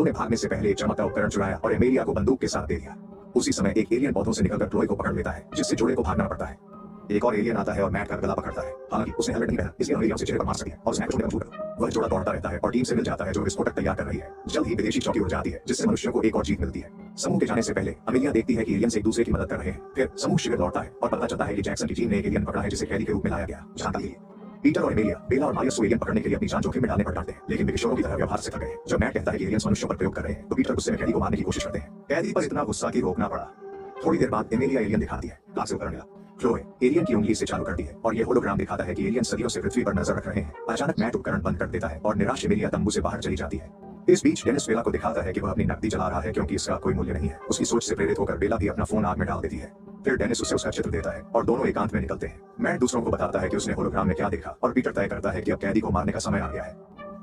ने भागने से पहले एक चमकता उपकरण चुराया और एमेलिया को बंदूक के साथ दे दिया। उसी समय एक एलियन पौधों से निकलकर क्लोई को पकड़ लेता है, जिससे जोड़े को भागना पड़ता है। एक और एलियन आता है और मैट का गला पकड़ता है। हालांकि उसने हेलमेट नहीं पहना, इसलिए एमेलिया उसे चेहरे पर मार सकती है और उसे छोड़ने का मजबूर कर। वह जोड़ा दौड़ता रहता है और टीम से मिल जाता है जो विस्फोटक तैयार कर रही है। जल्द ही विदेशी चौकी उड़ जाती है, जिससे मनुष्यों को एक और जीत मिलती है। समूह के जाने से पहले एमेलिया देखती है कि एलियंस एक दूसरे की मदद कर रहे हैं। फिर समूह शिविर लौटता है और पता चलता है कि जैक्सन की टीम ने एक एलियन पकड़ा है जिसे कैदी के रूप में लाया गया। जानकारी है पीटर और एमेलिया बेला और मारियस को एलियन पकड़ने के लिए अपनी जान जोखिम में डालने पर डांटते हैं, लेकिन वे किशोरों की तरह व्यवहार से थक गए। जब मैट कहता है कि एलियंस मनुष्यों पर प्रयोग कर रहे हैं, तो पीटर गुस्से में कैदी को मारने की कोशिश करते हैं। कैदी पर इतना गुस्सा कि रोकना पड़ा। थोड़ी देर बाद एमेलिया एलियन दिखाती है। कहां से उपकरण मिला? क्लोए एलियन की उंगली से चालू करती है और ये होलोग्राम दिखाता है कि एलियन सदियों से पृथ्वी पर नजर रख रहे हैं। अचानक मैट उपकरण बंद कर देता है और निराश एमेलिया तंबू से बाहर चली जाती है। इस बीच डेनिस बेला को दिखाता है कि वह अपनी नकदी जला रहा है क्योंकि इसका कोई मूल्य नहीं है। उसकी सोच से प्रेरित होकर बेला भी अपना फोन आग में डाल देती है। फिर डेनिस उसे उसका चित्र देता है और दोनों एकांत में निकलते हैं। मैट दूसरों को बताता है कि उसने होलोग्राम में क्या देखा और पीटर तय करता है कि अब कैदी को मारने का समय आ गया है।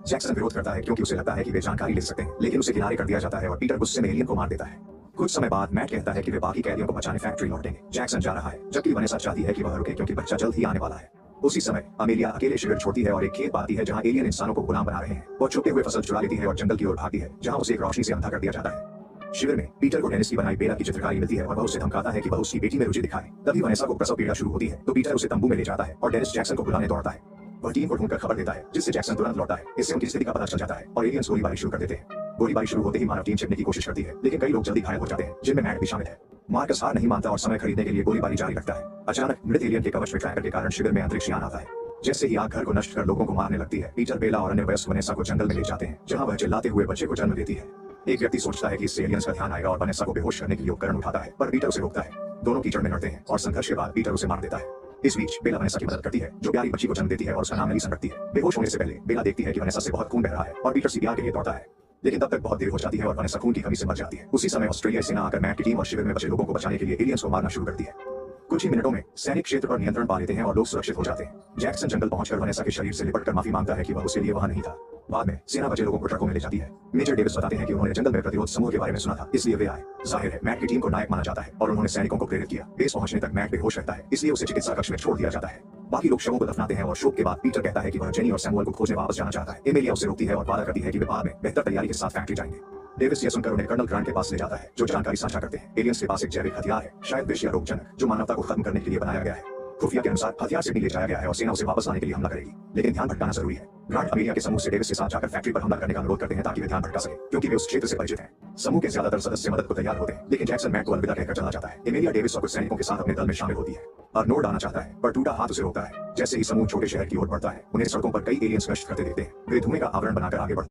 जैक्सन विरोध करता है क्योंकि उसे लगता है कि वे जानकारी ले सकते हैं, लेकिन उसे किनारे कर दिया जाता है और पीटर गुस्से में एलियन को मार देता है। कुछ समय बाद मैट कहता है कि वे बाकी कैदियों को बचाने फैक्ट्री लौटेंगे। जैक्सन जा रहा है, जबकि वनेसा चाहती है कि वह रुके क्योंकि बच्चा जल्द ही आने वाला है। उसी समय अमेलिया अकेले शिविर छोड़ती है और एक खेत पाती है जहां एलियन इंसानों को गुलाम बना रहे हैं। वो छुपते हुए फसल चुरा लेती है और जंगल की ओर भागती है, जहां उसे एक रोशनी से अंधा कर दिया जाता है। शिविर में पीटर को डेनिस की बनाई बेला की चित्रकारी मिलती है और वह उसे धमकाता है कि वह उसकी बेटी में रुचि दिखाए। तभी वनेसा को प्रसव पीड़ा शुरू होती है, तो पीटर उसे तंबू में ले जाता है और डेनिस जैक्सन को बुलाने दौड़ता है। वह टीम को ढूंढकर खबर देता है, जिससे जैक्सन तुरंत लौटता है। इससे उनकी स्थिति का पता चल जाता है और एलियंस गोलीबारी शुरू कर देते हैं। गोलीबारी शुरू होते ही मानव टीम छिपने की कोशिश करती है, लेकिन कई लोग जल्दी घायल हो जाते हैं, जिनमें मैट भी शामिल है। मार्कस हार नहीं मानता और समय खरीदने के लिए गोलीबारी जारी रखता है। अचानक मृत एलियन के कवच में ट्रैकर के कारण शिविर में अंतरिक्ष यान आता है। जैसे ही आग घर को नष्ट कर लोगों को मारने लगती है, पीटर बेला और अन्य वयस्क वनेसा को जंगल में ले जाते हैं, जहां वह चिल्लाते हुए बच्चे को जन्म देती है। एक व्यक्ति सोचता है कि इससे एलियंस का ध्यान आएगा और वनेसा को बेहोश करने के लिए उपकरण उठाता है, पर पीटर उसे रोकता है। दोनों कीचड़ में लड़ते हैं और संघर्ष के बाद पीटर उसे मार देता है। इस बीच बेला वनेसा की मदद करती है, जो प्यारी बच्ची को जन्म देती है और उसका नाम एलिसन रखती है। बेहोश होने से पहले बेला देखती है कि वनेसा से बहुत खून बह रहा है और पीटर सीपीआर के लिए दौड़ता है, लेकिन तब तक बहुत देर हो जाती है और वनेसा खून की कमी से मर जाती है। उसी समय ऑस्ट्रेलिया सेना आकर मैट की टीम और शिविर में बचे लोगों को बचाने के लिए एलियंस को मारना शुरू करती है। कुछ ही मिनटों में सैनिक क्षेत्र पर नियंत्रण पा लेते हैं और लोग सुरक्षित हो जाते हैं। जैक्सन जंगल पहुंचकर वनेसा के शरीर से लिपटकर माफी मांगता है कि वह उसके लिए वहां नहीं था। बाद में सेना बचे लोगों को ट्रकों में ले जाती है। मेजर डेविस बताते हैं कि उन्होंने जंगल में प्रतिरोध समूह के बारे में सुना था, इसलिए वे आए। जाहिर है मैट की टीम को नायक माना जाता है और उन्होंने सैनिकों को प्रेरित किया। बेस पहुंचने तक मैट बेहोश रहता है, इसलिए उसे चिकित्सा कक्ष में छोड़ दिया जाता है। बाकी लोग शवों को दफनाते हैं और शोक के बाद पीटर कहता है कि वह जेनी और सैमुअल को खोजने वापस जाना चाहता है। एमेलिया उसे रोकती है और वादा करती है कि वे बाद में बेहतर तैयारी के साथ फैक्ट्री जाएंगे। डेविस यह सुनकर उन्हें कर्नल ग्रांट के पास ले जाता है, जो जानकारी साझा करते हैं। एलियंस के पास एक जैविक हथियार है, शायद विष या रोगजनक, जो मानवता को खत्म करने के लिए बनाया गया है। खुफिया के अनुसार हथियार सिडनी ले जाया गया है और सेना उसे वापस लाने के लिए हमला करेगी, लेकिन ध्यान भटकाना जरूरी है। ग्रांट अमेरिका के समूह से डेविस के साथ जाकर फैक्ट्री पर हमला करने का अनुरोध करते हैं ताकि वे ध्यान भटका सके, क्योंकि वे उस क्षेत्र से परिचित हैं। समूह के ज्यादातर सदस्य मदद को तैयार होते हैं, लेकिन जैक्सन मैट को अलविदा कहकर चला जाता है। एमेलिया डेविस और कुछ सैनिकों के साथ अपने दल में शामिल होती है। अर्नोल्ड आना चाहता है, पर टूटा हाथ उसे रोकता है। जैसे ही समूह छोटे शहर की ओर बढ़ता है, उन्हें सड़कों पर कई एलियंस गश्त करते देखते हैं। वे धुएं का आवरण बनाकर आगे बढ़ते हैं।